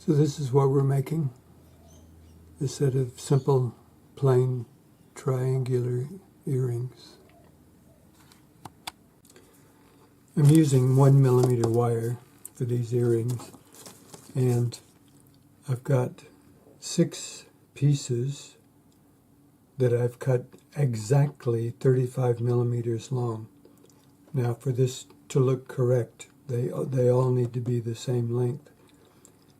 So this is what we're making, a set of simple, plain, triangular earrings. I'm using 1mm wire for these earrings, and I've got 6 pieces that I've cut exactly 35 millimeters long. Now for this to look correct, they all need to be the same length.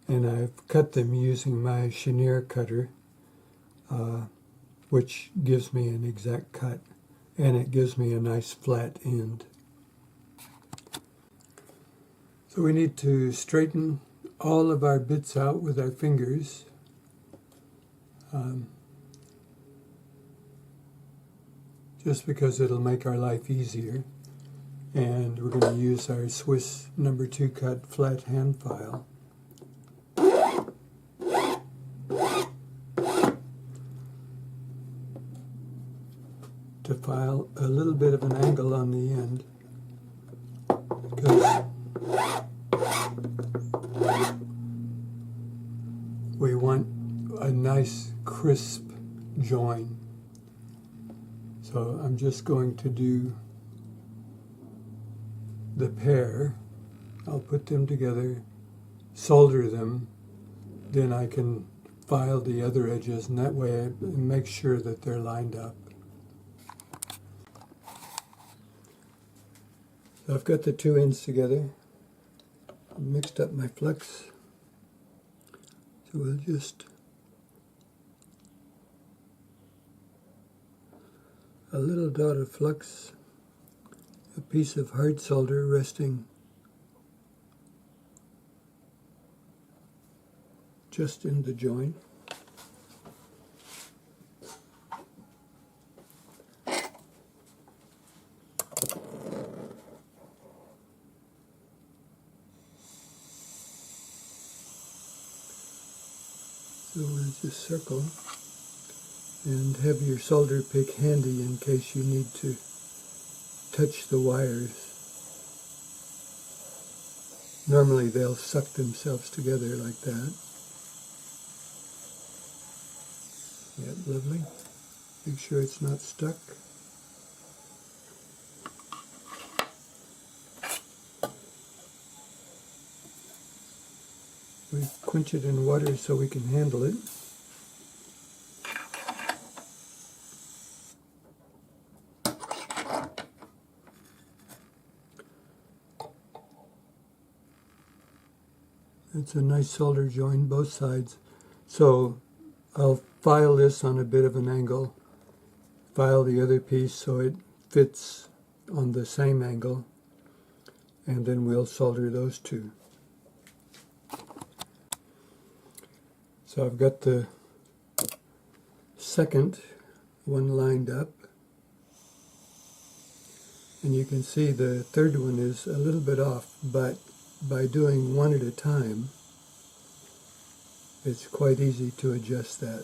And I've cut them using my chenier cutter, which gives me an exact cut, and it gives me a nice flat end. So we need to straighten all of our bits out with our fingers. Just because it'll make our life easier. And we're going to use our Swiss No. 2 cut flat hand file. To file a little bit of an angle on the end, because we want a nice crisp join. So I'm just going to do the pair. I'll put them together, solder them, then I can file the other edges, and that way I make sure that they're lined up. So I've got the 2 ends together. I mixed up my flux. So we'll just a little dot of flux, a piece of hard solder resting just in the join. So we'll just circle and have your solder pick handy in case you need to touch the wires. Normally they'll suck themselves together like that. Yeah, lovely. Make sure it's not stuck. We quench it in water so we can handle it. It's a nice solder join both sides. So I'll file this on a bit of an angle, file the other piece so it fits on the same angle, and then we'll solder those 2. So I've got the second one lined up, and you can see the third one is a little bit off, but by doing one at a time, it's quite easy to adjust that.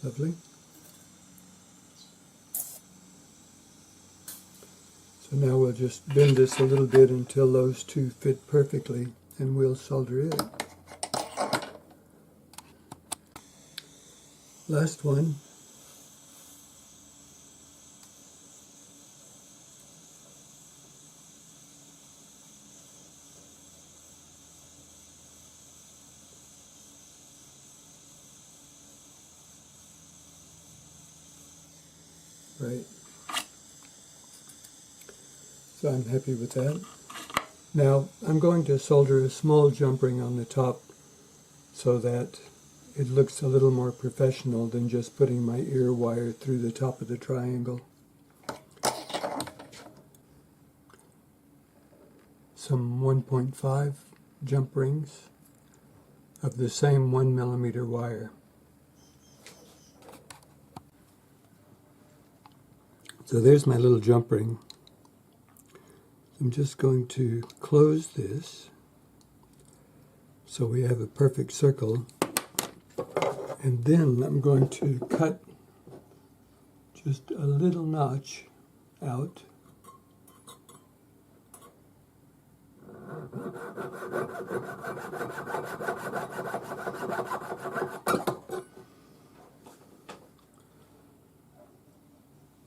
Lovely. So now we'll just bend this a little bit until those 2 fit perfectly, and we'll solder it. Last one. Right. So I'm happy with that. Now I'm going to solder a small jump ring on the top so that it looks a little more professional than just putting my ear wire through the top of the triangle. Some 1.5 jump rings of the same 1mm wire. So there's my little jump ring. I'm just going to close this so we have a perfect circle, and then I'm going to cut just a little notch out.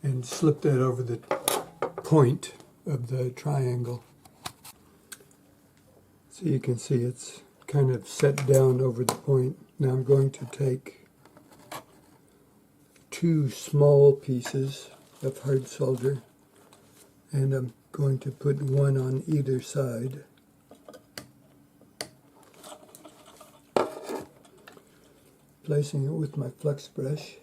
And slip that over the point of the triangle. So you can see it's kind of set down over the point. Now I'm going to take 2 small pieces of hard solder, and I'm going to put one on either side. Placing it with my flux brush.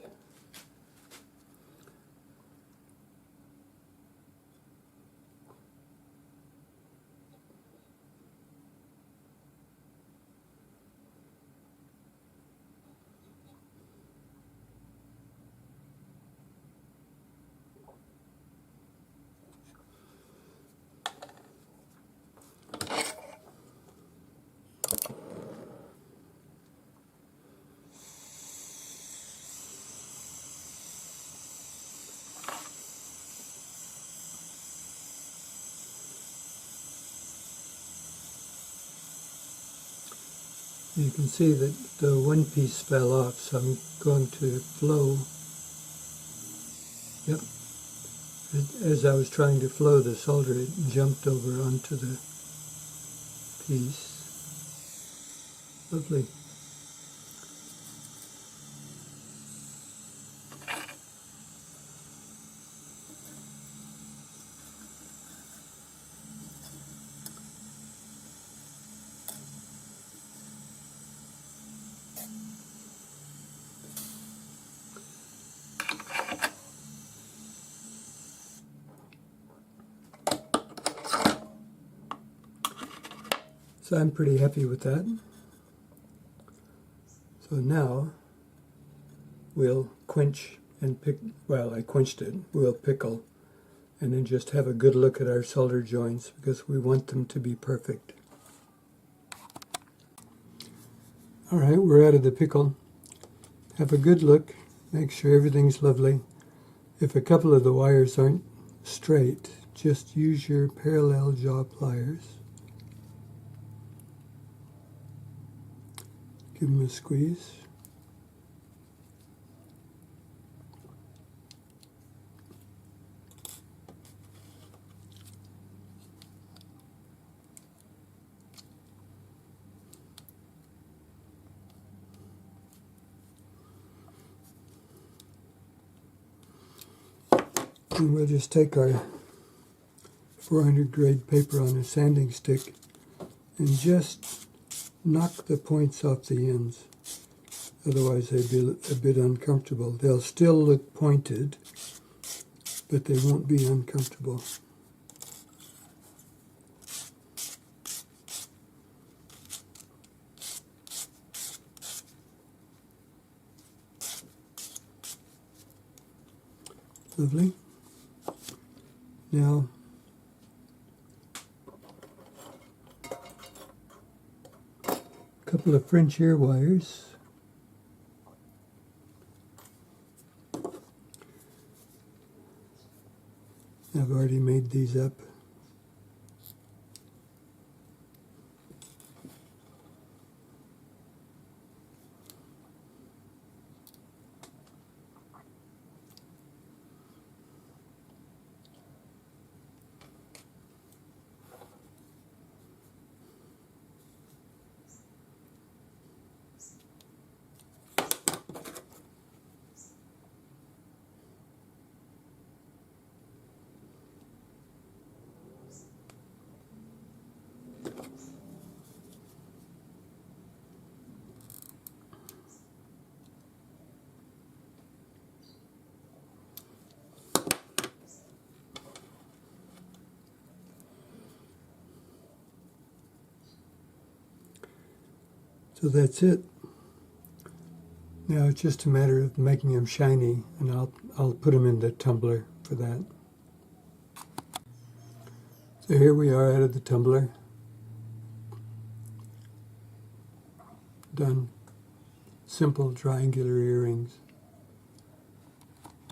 You can see that the one piece fell off, so I'm going to flow. Yep. As I was trying to flow the solder, it jumped over onto the piece. Lovely. So I'm pretty happy with that. So now we'll quench and pick, well, I quenched it, we'll pickle, and then just have a good look at our solder joints because we want them to be perfect. Alright, we're out of the pickle. Have a good look, make sure everything's lovely. If a couple of the wires aren't straight, just use your parallel jaw pliers. Give them a squeeze. And we'll just take our 400 grade paper on a sanding stick and just knock the points off the ends. Otherwise they'd be a bit uncomfortable. They'll still look pointed, but they won't be uncomfortable. Lovely. Now, a couple of French ear wires. I've already made these up. So that's it. Now it's just a matter of making them shiny, and I'll put them in the tumbler for that. So here we are out of the tumbler. Done. Simple triangular earrings.